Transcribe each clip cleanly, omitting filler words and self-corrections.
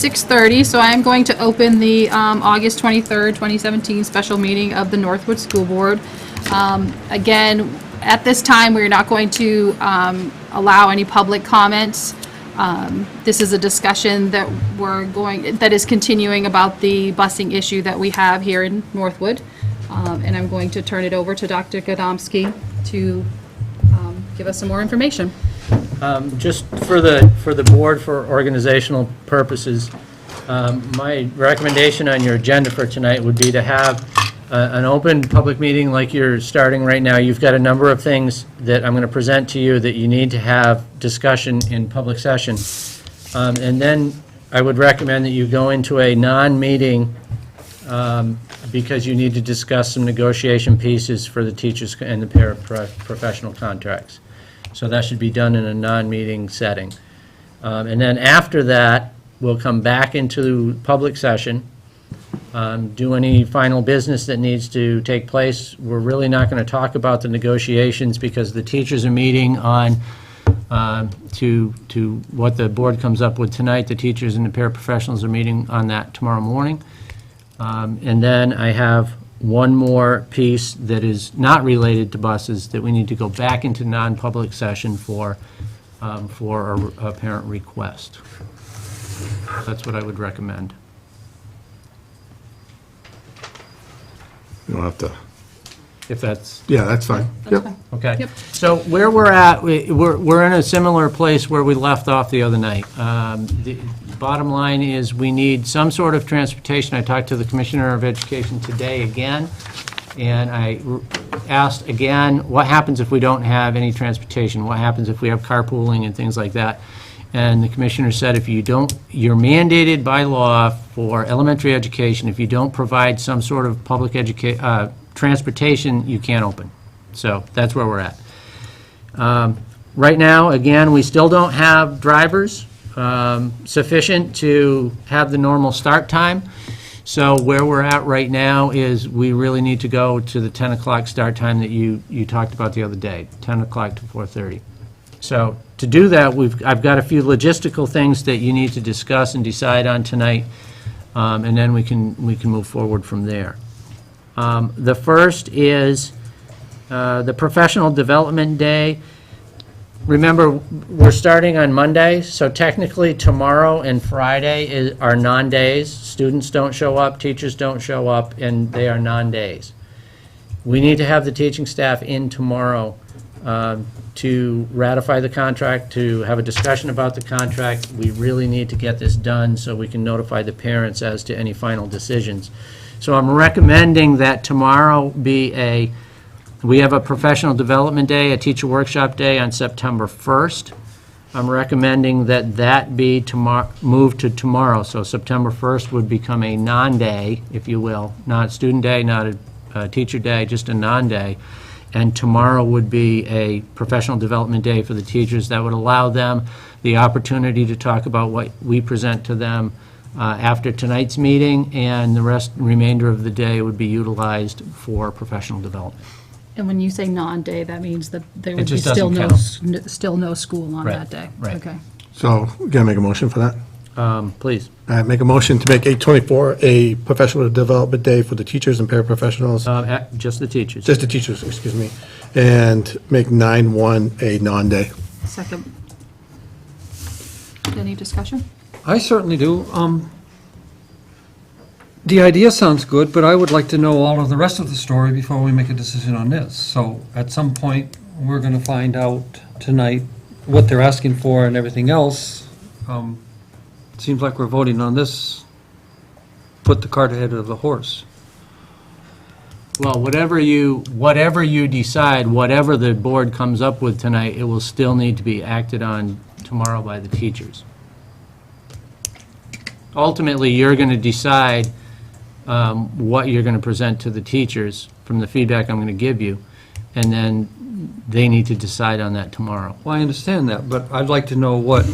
6:30, so I am going to open the August 23rd, 2017 special meeting of the Northwood School Board. Again, at this time, we're not going to allow any public comments. This is a discussion that that is continuing about the busing issue that we have here in Northwood. And I'm going to turn it over to Dr. Gadomski to give us some more information. Just for the board, for organizational purposes, my recommendation on your agenda for tonight would be to have an open public meeting like you're starting right now. You've got a number of things that I'm going to present to you that you need to have discussion in public session. And then I would recommend that you go into a non-meeting because you need to discuss some negotiation pieces for the teachers and the paraprofessional contracts. So that should be done in a non-meeting setting. And then after that, we'll come back into public session, do any final business that needs to take place. We're really not going to talk about the negotiations because the teachers are meeting on to what the board comes up with tonight. The teachers and the paraprofessionals are meeting on that tomorrow morning. And then I have one more piece that is not related to buses that we need to go back into non-public session for a parent request. That's what I would recommend. You don't have to. If that's... Yeah, that's fine. Yep. Okay. Yep. So where we're at, we're in a similar place where we left off the other night. The bottom line is we need some sort of transportation. I talked to the Commissioner of Education today again, and I asked again, what happens if we don't have any transportation? What happens if we have carpooling and things like that? And the Commissioner said if you don't, you're mandated by law for elementary education, if you don't provide some sort of public transportation, you can't open. So that's where we're at. Right now, again, we still don't have drivers sufficient to have the normal start time. So where we're at right now is we really need to go to the 10 o'clock start time that you talked about the other day, 10 o'clock to 4:30. So to do that, I've got a few logistical things that you need to discuss and decide on tonight, and then we can move forward from there. The first is the Professional Development Day. Remember, we're starting on Monday, so technically tomorrow and Friday are non-days. Students don't show up, teachers don't show up, and they are non-days. We need to have the teaching staff in tomorrow to ratify the contract, to have a discussion about the contract. We really need to get this done so we can notify the parents as to any final decisions. So I'm recommending that tomorrow be we have a professional development day, a teacher workshop day on September 1st. I'm recommending that be moved to tomorrow. So September 1st would become a non-day, if you will, not a student day, not a teacher day, just a non-day. And tomorrow would be a professional development day for the teachers. That would allow them the opportunity to talk about what we present to them after tonight's meeting, and the remainder of the day would be utilized for professional development. And when you say non-day, that means that there would be just still doesn't still no school on Right, that day? right. Okay. So, we gotta make a motion for that. Please. Make a motion to make 8/24 a professional development day for the teachers and paraprofessionals, Just the teachers. just the teachers, excuse me, and make 9/1 a non-day. Second. Any discussion? I certainly do. The idea sounds good, but I would like to know all of the rest of the story before we make a decision on this. So at some point, we're going to find out tonight what they're asking for and everything else. It seems like we're voting on this, put the cart ahead of the horse. Well, whatever you decide, whatever the board comes up with tonight, it will still need to be acted on tomorrow by the teachers. Ultimately, you're going to decide what you're going to present to the teachers from the feedback I'm going to give you, and then they need to decide on that tomorrow. Well, I understand that, but I'd like to know what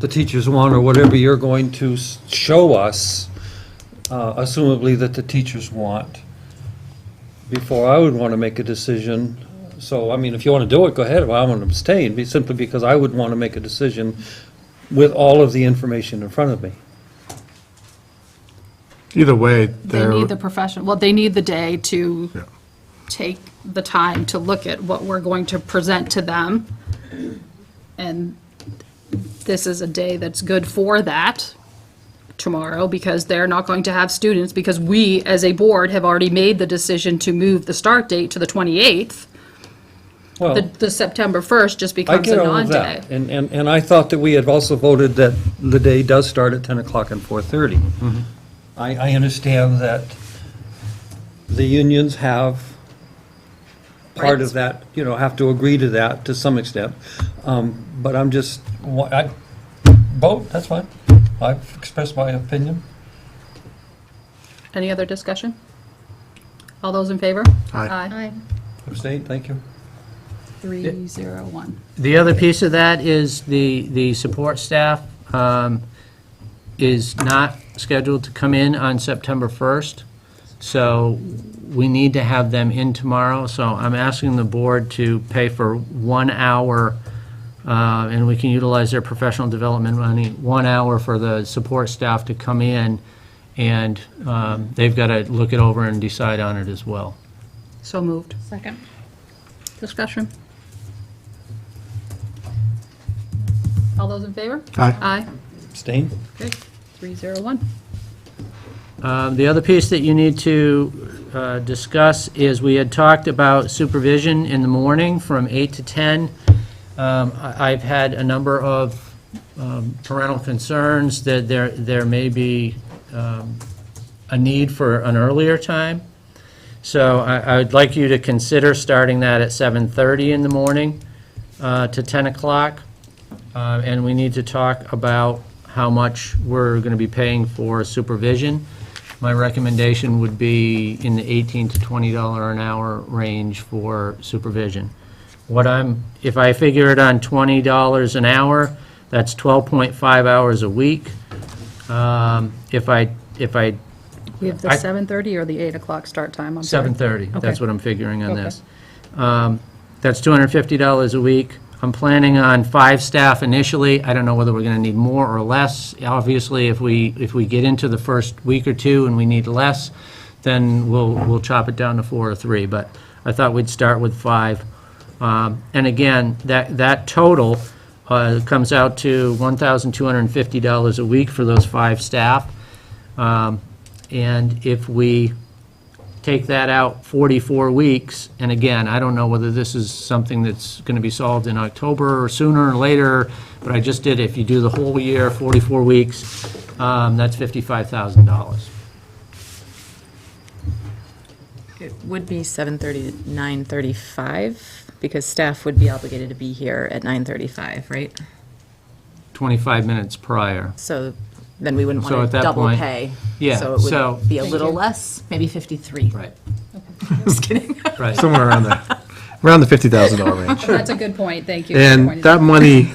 the teachers want, or whatever you're going to show us, assumably that the teachers want, before I would want to make a decision. So, I mean, if you want to do it, go ahead. Well, I want to abstain, simply because I would want to make a decision with all of the information in front of me. Either way, They need the professional, well, they need the day to Yeah. take the time to look at what we're going to present to them. And this is a day that's good for that tomorrow, because they're not going to have students, because we, as a board, have already made the decision to move the start date to the 28th. Well, The September 1st just I becomes a get all of non-day. that. And I thought that we had also voted that the day does start at 10 o'clock and 4:30. I understand that the unions have part of that, have to agree to that to some extent. But I'm just, vote, that's fine. I've expressed my opinion. Any other discussion? All those in favor? Aye. Aye. Abstain, thank you. 301. The other piece of that is the support staff is not scheduled to come in on September 1st, so we need to have them in tomorrow. So I'm asking the board to pay for 1 hour, and we can utilize their professional development money, 1 hour for the support staff to come in, and they've got to look it over and decide on it as well. So moved. Second. Discussion? All those in favor? Aye. Aye. Abstain? Okay, 301. The other piece that you need to discuss is we had talked about supervision in the morning from 8 to 10. I've had a number of parental concerns that there may be a need for an earlier time. So I would like you to consider starting that at 7:30 in the morning to 10 o'clock. And we need to talk about how much we're going to be paying for supervision. My recommendation would be in the $18 to $20 an hour range for supervision. If I figure it on $20 an hour, that's 12.5 hours a week. If I We have the 7:30 or the 8 o'clock start time? I'm sorry. 7:30, that's Okay. what I'm figuring on Okay. this. That's $250 a week. I'm planning on 5 staff initially. I don't know whether we're going to need more or less. Obviously, if we get into the first week or two and we need less, then we'll chop it down to 4 or 3. But I thought we'd start with 5. And again, that total comes out to $1,250 a week for those 5 staff. And if we take that out 44 weeks, and again, I don't know whether this is something that's going to be solved in October or sooner or later, but I just did, if you do the whole year, 44 weeks, that's $55,000. It would be 7:30 to 9:35, because staff would be obligated to be here at 9:35, right? 25 minutes prior. So then we wouldn't So want at to that double point- pay. Yeah, So it so- would be a Thank little you. less, maybe 53. Right, Just kidding. right. Somewhere around there, around the $50,000 range. That's a good point, thank you. for And pointing that out. money,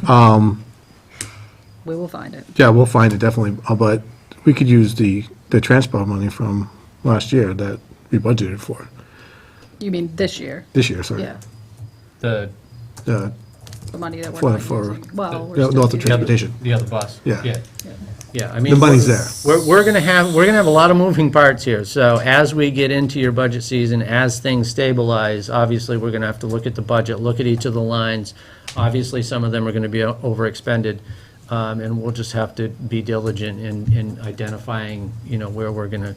We will find it. yeah, we'll find it definitely, but we could use the transport money from last year that we budgeted for, You mean this year? this year, sorry. Yeah, The The the money that we're For- not for- using. Well, we're No, still Northwood using- Transportation. the other bus. Yeah. Yeah, I mean. The money's there. We're gonna have a lot of moving parts here, so as we get into your budget season, as things stabilize, obviously, we're gonna have to look at the budget, look at each of the lines. Obviously, some of them are gonna be overexpended, and we'll just have to be diligent in identifying, where we're gonna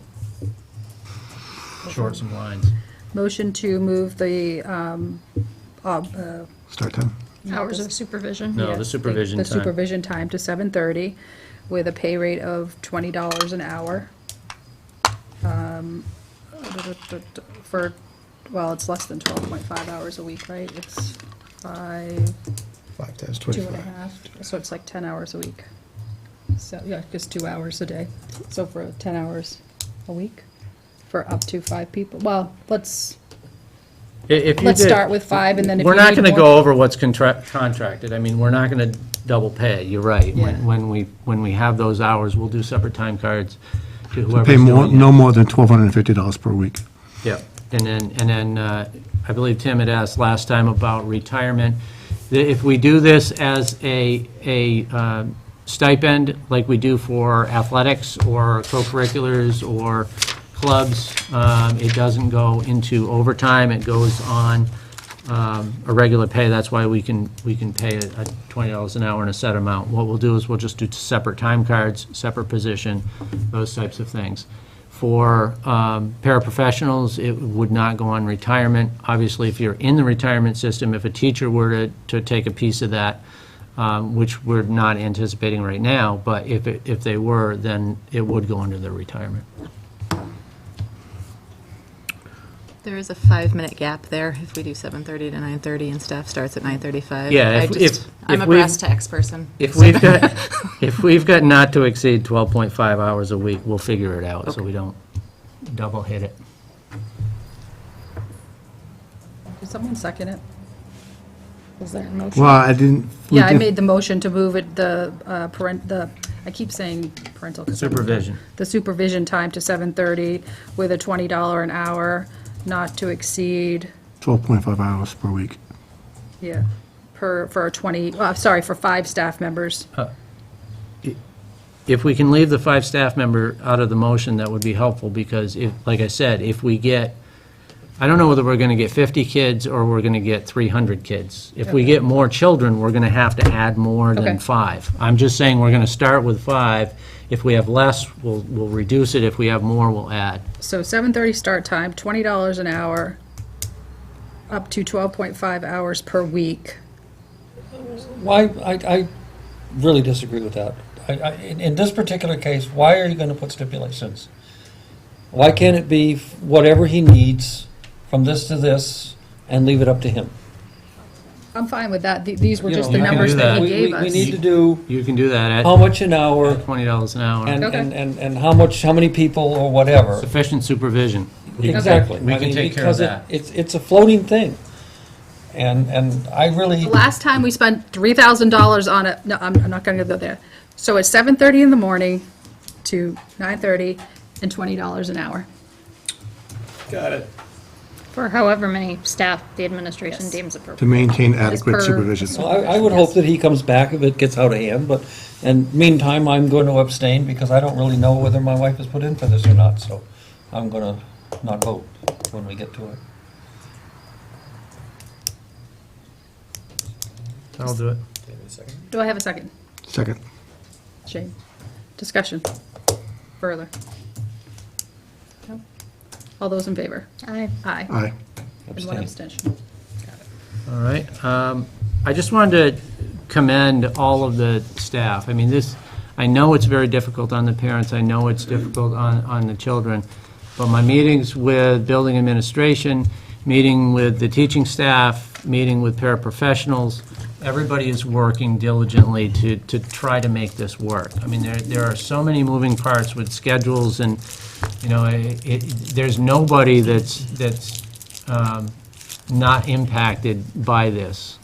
short some lines. Motion to move the, Start time. Hours of supervision. No, yes, the supervision The time. supervision time to 7:30 with a pay rate of $20 an hour. For, well, it's less than 12.5 hours a week, right? It's 5, 5 times 2 and a 25. half, so it's like 10 hours a week. So, yeah, just 2 hours a day. So for 10 hours a week for up to 5 people. Well, let's start with 5 and then if you We're not need gonna more- go over what's contracted. I mean, we're not gonna double pay, you're right. Yeah. When we have those hours, we'll do separate time cards to whoever's Pay more, doing it. no more than $1,250 per week. Yeah, and then I believe Tim had asked last time about retirement. If we do this as a stipend like we do for athletics or co-curriculars or clubs. It doesn't go into overtime, it goes on a regular pay. That's why we can pay a $20 an hour in a set amount. What we'll do is we'll just do separate time cards, separate position, those types of things. For paraprofessionals, it would not go on retirement. Obviously, if you're in the retirement system, if a teacher were to take a piece of that, which we're not anticipating right now, but if they were, then it would go under their retirement. There is a 5-minute gap there if we do 7:30 to 9:30 and staff starts at 9:35. Yeah, I'm a we've- brass tacks person. If we've got not to exceed 12.5 hours a week, we'll figure it out, so we don't double hit it. Did someone second it? Was there a motion? Well, I didn't. we Yeah, I did- made the motion to move it, I keep saying parental. 'cause I'm- Supervision. The supervision time to 7:30 with a $20 an hour, not to exceed, 12.5 hours per week. yeah, for 5 staff members. If we can leave the 5 staff member out of the motion, that would be helpful, because if, like I said, if we get, I don't know whether we're going to get 50 kids or we're going to get 300 kids. If we get more children, we're going to have to add more Okay. than 5. I'm just saying we're going to start with 5. If we have less, we'll reduce it. If we have more, we'll add. So 7:30 start time, $20 an hour, up to 12.5 hours per week. Why, I really disagree with that. In this particular case, why are you going to put stipulations? Why can't it be whatever he needs from this to this and leave it up to him? I'm fine with that. These were You just know, the you can numbers do that that. he gave us. We need to do You can do that how at much an hour $20 an hour. Okay. and how many people or whatever. Sufficient supervision. Exactly. We I can mean, take care of because that. It's a floating thing. And I really, The last time we spent $3,000 on it, no, I'm not going to go there. So it's 7:30 in the morning to 9:30 and $20 an hour. For however many staff the administration Yes. deems To appropriate. maintain per- adequate supervision. so I would hope that he comes back if it gets out of hand, but, and meantime, I'm going to abstain because I don't really know whether my wife has put in for this or not, so I'm going to not vote when we get to it. I'll do it. Do I have a second? Second. Shane? Discussion? Further? No? All those in favor? Aye. Aye. Aye. And one abstention. All right. I just wanted to commend all of the staff. I mean, I know it's very difficult on the parents, I know it's difficult on the children, but my meetings with building administration, meeting with the teaching staff, meeting with paraprofessionals, everybody is working diligently to try to make this work. I mean, there are so many moving parts with schedules, and, you know, there's nobody that's not impacted by this.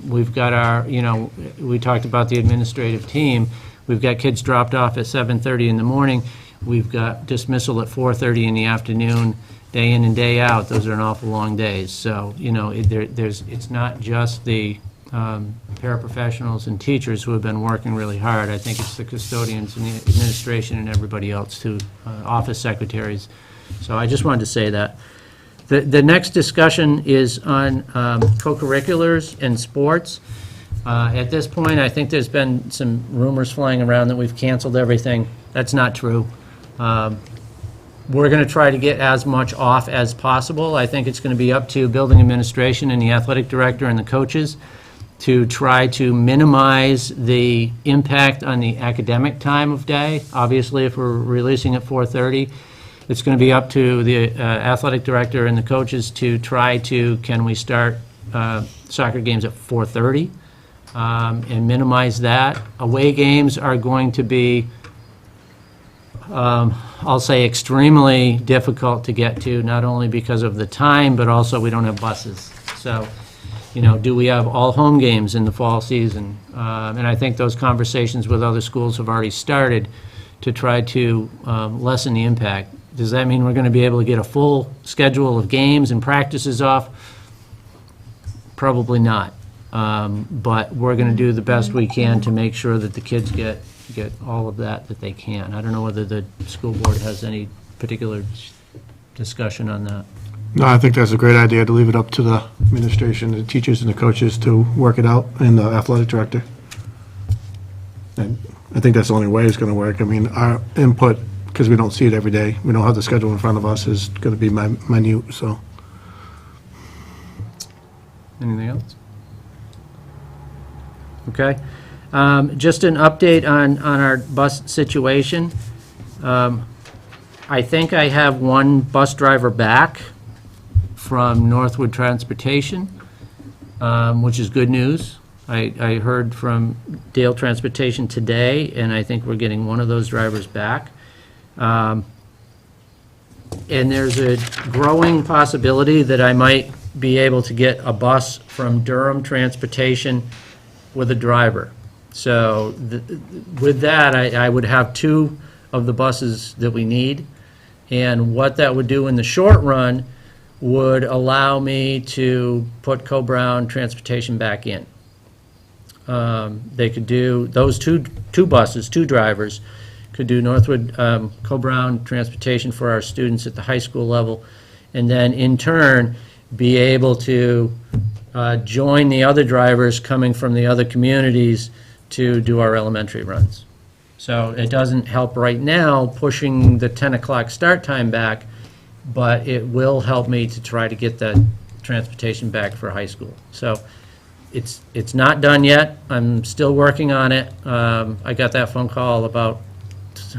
We've got our, you know, we talked about the administrative team. We've got kids dropped off at 7:30 in the morning. We've got dismissal at 4:30 in the afternoon, day in and day out. Those are an awful long days. So, you know, it's not just the paraprofessionals and teachers who have been working really hard. I think it's the custodians and the administration and everybody else too, office secretaries. So I just wanted to say that. The next discussion is on co-curriculars and sports. At this point, I think there's been some rumors flying around that we've canceled everything. That's not true. We're going to try to get as much off as possible. I think it's going to be up to building administration and the athletic director and the coaches to try to minimize the impact on the academic time of day. Obviously, if we're releasing at 4:30, it's going to be up to the athletic director and the coaches to try to, can we start soccer games at 4:30 and minimize that. Away games are going to be, I'll say, extremely difficult to get to, not only because of the time, but also we don't have buses. So, you know, do we have all home games in the fall season? And I think those conversations with other schools have already started to try to lessen the impact. Does that mean we're going to be able to get a full schedule of games and practices off? Probably not. But we're going to do the best we can to make sure that the kids get all of that they can. I don't know whether the school board has any particular discussion on that. No, I think that's a great idea to leave it up to the administration, the teachers and the coaches to work it out, and the athletic director. And I think that's the only way it's going to work. I mean, our input, because we don't see it every day, we don't have the schedule in front of us, is going to be minute, so. Anything else? Okay. Just an update on our bus situation. I think I have one bus driver back from Northwood Transportation, which is good news. I heard from Dale Transportation today, and I think we're getting one of those drivers back. And there's a growing possibility that I might be able to get a bus from Durham Transportation with a driver. So with that, I would have two of the buses that we need. And what that would do in the short run would allow me to put Co-Brown Transportation back in. They could do, those two buses, two drivers, could do Northwood Co-Brown Transportation for our students at the high school level, and then in turn, be able to join the other drivers coming from the other communities to do our elementary runs. So it doesn't help right now pushing the 10 o'clock start time back, but it will help me to try to get that transportation back for high school. So it's not done yet. I'm still working on it. I got that phone call about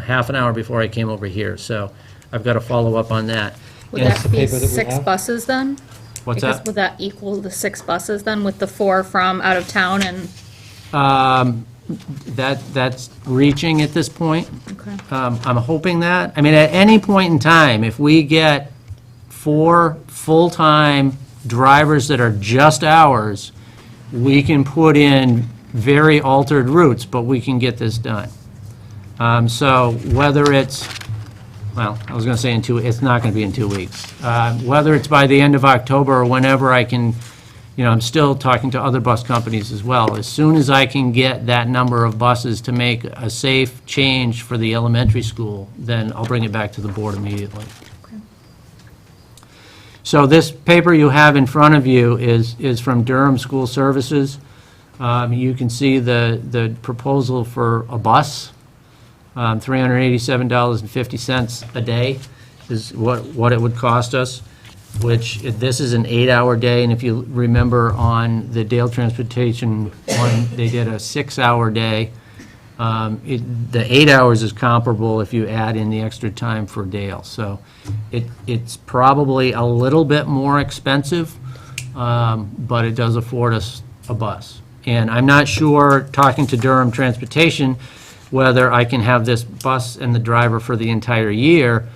half an hour before I came over here, so I've got to follow up on that. Would And- that be paper that we 6 have? buses then? What's Because that? would that equal the 6 buses then with the 4 from out of town and, That's reaching at this point. okay. I'm hoping that. I mean, at any point in time, if we get 4 full-time drivers that are just ours, we can put in very altered routes, but we can get this done. So whether it's, well, I was going to say it's not going to be in 2 weeks. Whether it's by the end of October or whenever I can, I'm still talking to other bus companies as well. As soon as I can get that number of buses to make a safe change for the elementary school, then I'll bring it back to the board immediately. Okay. So this paper you have in front of you is from Durham School Services. You can see the proposal for a bus, $387.50 a day is what it would cost us, which, this is an 8-hour day, and if you remember on the Dale Transportation one, they did a 6-hour day. The 8 hours is comparable if you add in the extra time for Dale. So it's probably a little bit more expensive, but it does afford us a bus. And I'm not sure, talking to Durham Transportation, whether I can have this bus and the driver for the entire year,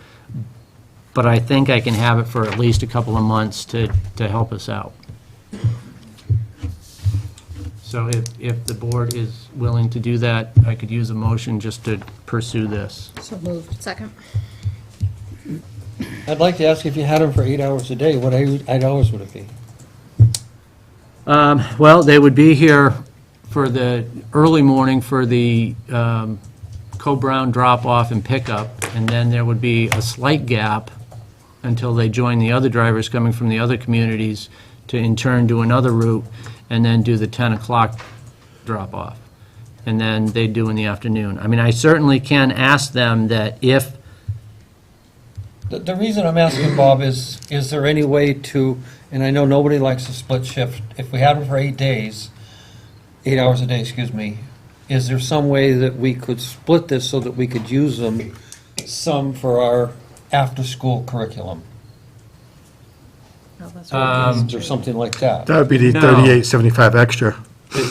but I think I can have it for at least a couple of months to help us out. So if the board is willing to do that, I could use a motion just to pursue this. So moved. Second. I'd like to ask if you had them for 8 hours a day, what 8 hours would it be? Well, they would be here for the early morning for the Co-Brown drop-off and pickup, and then there would be a slight gap until they join the other drivers coming from the other communities to in turn do another route, and then do the 10 o'clock drop-off. And then they do in the afternoon. I mean, I certainly can ask them that if, The reason I'm asking, Bob, is there any way to, and I know nobody likes a split shift, if we had them for 8 days, 8 hours a day, excuse me, is there some way that we could split this so that we could use them some for our after-school curriculum? Or something like that? That would be the No. $38.75 extra.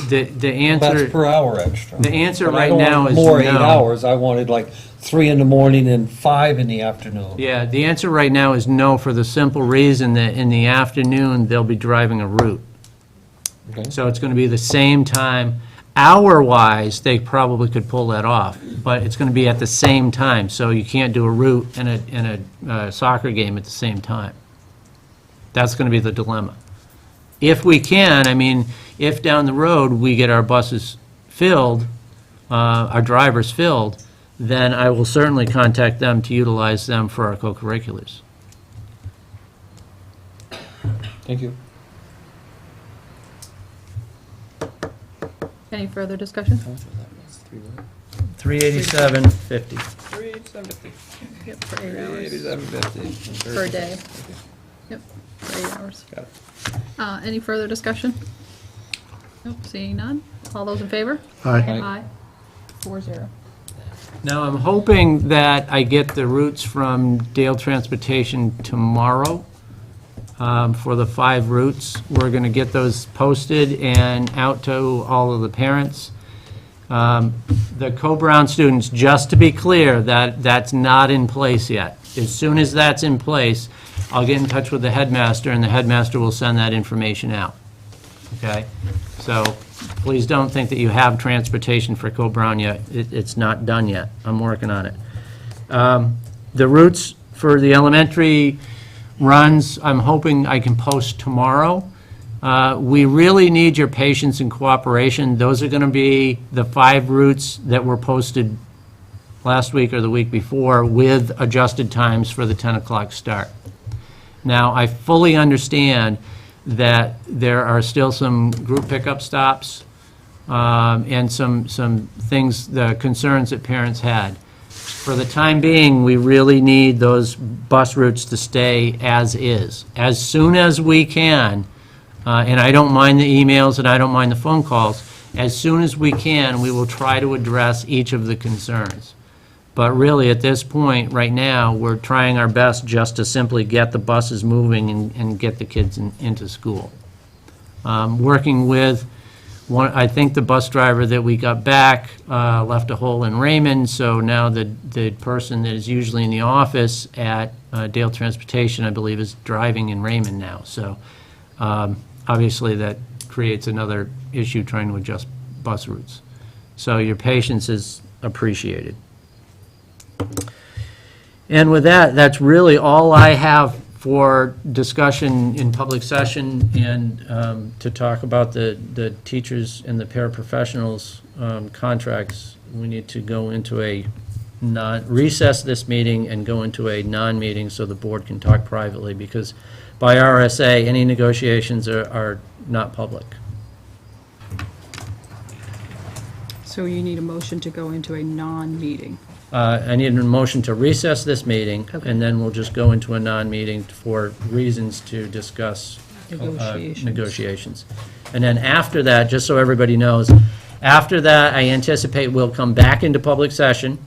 the That's answer, per hour extra. the answer But I right don't now want is more 8 no. hours, I wanted like 3 in the morning and 5 in the afternoon. Yeah, the answer right now is no, for the simple reason that in the afternoon, they'll be driving a route. Okay. So it's going to be the same time. Hour-wise, they probably could pull that off, but it's going to be at the same time, so you can't do a route and a soccer game at the same time. That's going to be the dilemma. if we can, I mean, if down the road we get our buses filled, our drivers filled, then I will certainly contact them to utilize them for our co-curriculars. Thank you. Any further discussion? $387.50. Yep, for 8 hours. Per day. Yep, for 8 hours. Any further discussion? Nope, seeing none. All those in favor? Aye. Aye. 4-0. Now, I'm hoping that I get the routes from Dale Transportation tomorrow for the 5 routes. We're going to get those posted and out to all of the parents. The Co-Brown students, just to be clear, that's not in place yet. As soon as that's in place, I'll get in touch with the headmaster, and the headmaster will send that information out. Okay? So please don't think that you have transportation for Co-Brown yet. It's not done yet. I'm working on it. The routes for the elementary runs, I'm hoping I can post tomorrow. We really need your patience and cooperation. Those are going to be the 5 routes that were posted last week or the week before with adjusted times for the 10 o'clock start. Now, I fully understand that there are still some group pickup stops and some things, the concerns that parents had. For the time being, we really need those bus routes to stay as is. As soon as we can, and I don't mind the emails and I don't mind the phone calls, as soon as we can, we will try to address each of the concerns. But really, at this point, right now, we're trying our best just to simply get the buses moving and get the kids into school. Working with one, I think the bus driver that we got back left a hole in Raymond, so now the person that is usually in the office at Dale Transportation, I believe, is driving in Raymond now. So obviously, that creates another issue trying to adjust bus routes. So your patience is appreciated. And with that, that's really all I have for discussion in public session and to talk about the teachers and the paraprofessionals contracts. We need to go into a recess this meeting and go into a non-meeting so the board can talk privately, because by RSA, any negotiations are not public. So you need a motion to go into a non-meeting. I need a motion to recess this meeting, Okay. and then we'll just go into a non-meeting for reasons to discuss negotiations. And then after that, just so everybody knows, after that, I anticipate we'll come back into public session.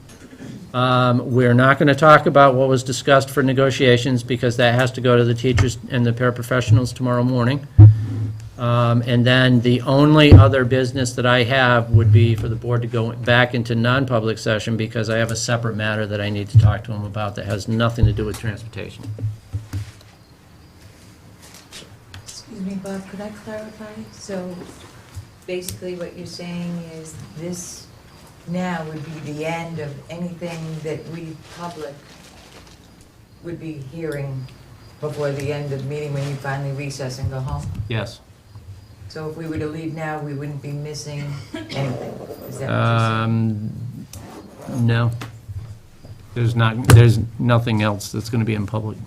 We're not going to talk about what was discussed for negotiations, because that has to go to the teachers and the paraprofessionals tomorrow morning. And then the only other business that I have would be for the board to go back into non-public session, because I have a separate matter that I need to talk to them about that has nothing to do with transportation. Excuse me, Bob, could I clarify? So basically what you're saying is this now would be the end of anything that we, public, would be hearing before the end of the meeting when you finally recess and go home? Yes. So if we were to leave now, we wouldn't be missing anything? Is that what you're saying? No. There's nothing else that's going to be in public.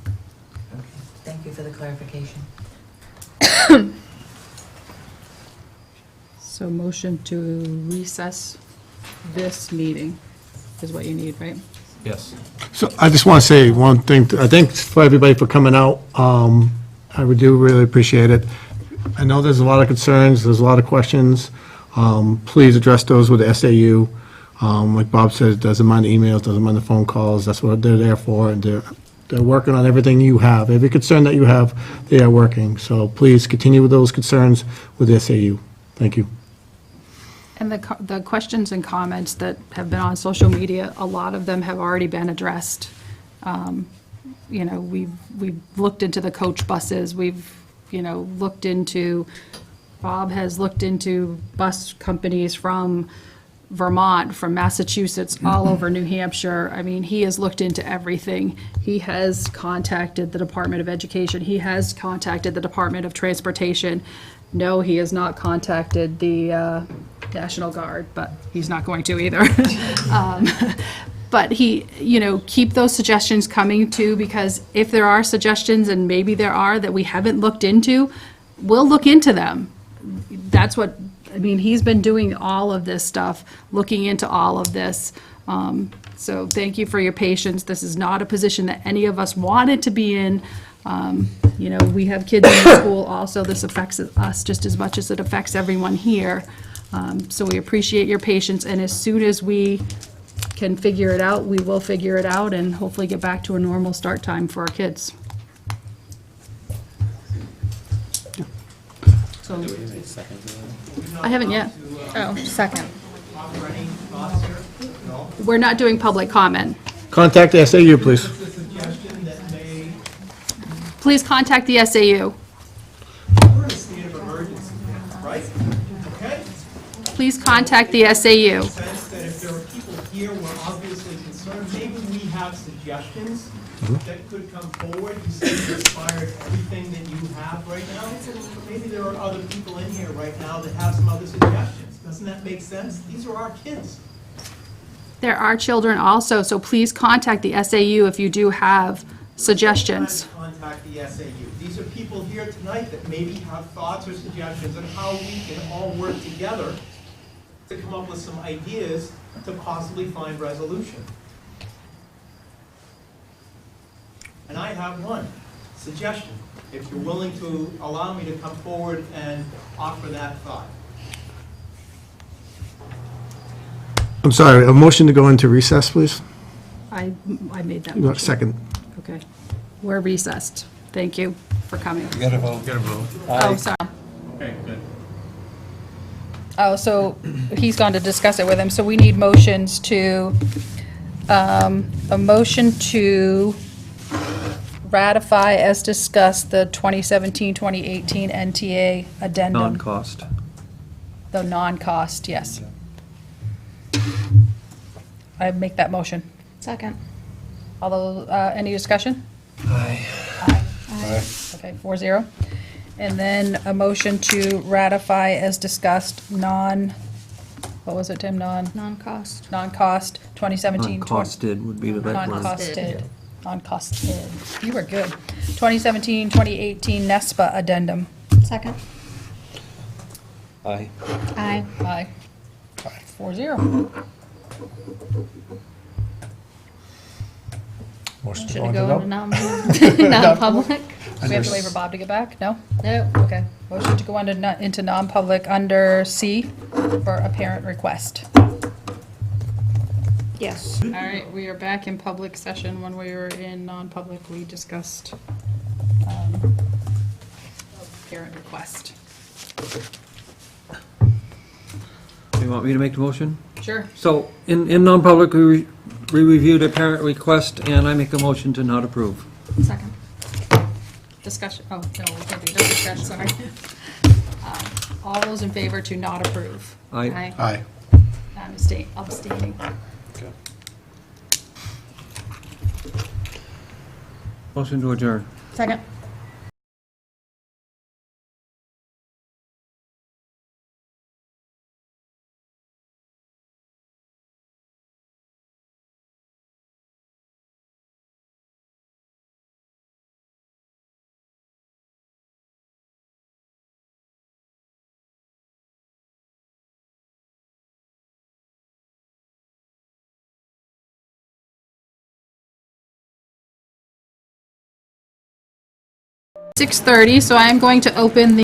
Okay. Thank you for the clarification. So motion to recess this meeting is what you need, right? Yes. So I just want to say one thing. I thank for everybody for coming out. I do really appreciate it. I know there's a lot of concerns, there's a lot of questions. Please address those with the SAU. Like Bob said, doesn't mind the emails, doesn't mind the phone calls. That's what they're there for. And they're working on everything you have. Every concern that you have, they are working. So please continue with those concerns with the SAU. Thank you. And the questions and comments that have been on social media, a lot of them have already been addressed. You know, we've looked into the coach buses, we've, you know, looked into, Bob has looked into bus companies from Vermont, from Massachusetts, all over New Hampshire. I mean, he has looked into everything. He has contacted the Department of Education. He has contacted the Department of Transportation. No, he has not contacted the National Guard, but he's not going to either. But he, keep those suggestions coming too, because if there are suggestions, and maybe there are, that we haven't looked into, we'll look into them. That's what, he's been doing all of this stuff, looking into all of this. So thank you for your patience. This is not a position that any of us wanted to be in. We have kids in the school also. This affects us just as much as it affects everyone here. So we appreciate your patience, and as soon as we can figure it out, we will figure it out and hopefully get back to a normal start time for our kids. So, I haven't yet. Oh, second. We're not doing public comment. Contact the SAU, please. Please contact the SAU. We're in a state of emergency now, right? Okay? Please contact the SAU. Sense that if there are people here who are obviously concerned, maybe we have suggestions that could come forward. You say you inspired everything that you have right now. Maybe there are other people in here right now that have some other suggestions. Doesn't that make sense? These are our kids. There are children also, so please contact the SAU if you do have suggestions. Contact the SAU. These are people here tonight that maybe have thoughts or suggestions on how we can all work together to come up with some ideas to possibly find resolution. And I have one suggestion, if you're willing to allow me to come forward and offer that thought. I'm sorry, a motion to go into recess, please? I made that motion. Second. Okay. We're recessed. Thank you for coming. You gotta vote. Oh, sorry. Okay, good. Oh, so he's gone to discuss it with him, so we need motions to, a motion to ratify as discussed the 2017-2018 NTA addendum. Non-cost. The non-cost, yes. I make that motion. Second. Although, any discussion? Aye. Aye. Okay, 4-0. And then a motion to ratify as discussed what was it, Tim? Non-cost. Non-cost 2017. Non-costed would be the right word. Non-costed. Non-costed. You were good. 2017, 2018 NESPA addendum. Second. Aye. Aye. Aye. 4-0. Motion Should it go into non-public? Do we have to wait for Bob to get back? No? No. Okay. Motion to go into non-public under C for a parent request. Yes. All right, we are back in public session. When we were in non-public, we discussed a parent request. You want me to make the motion? Sure. So, in non-public, we reviewed a parent request, and I make a motion to not approve. Second. Discussion, oh, no, we can't do discussion, sorry. All those in favor to not approve? Aye. Aye. I'm abstaining. Motion to adjourn. Second. .30, so I am going to open the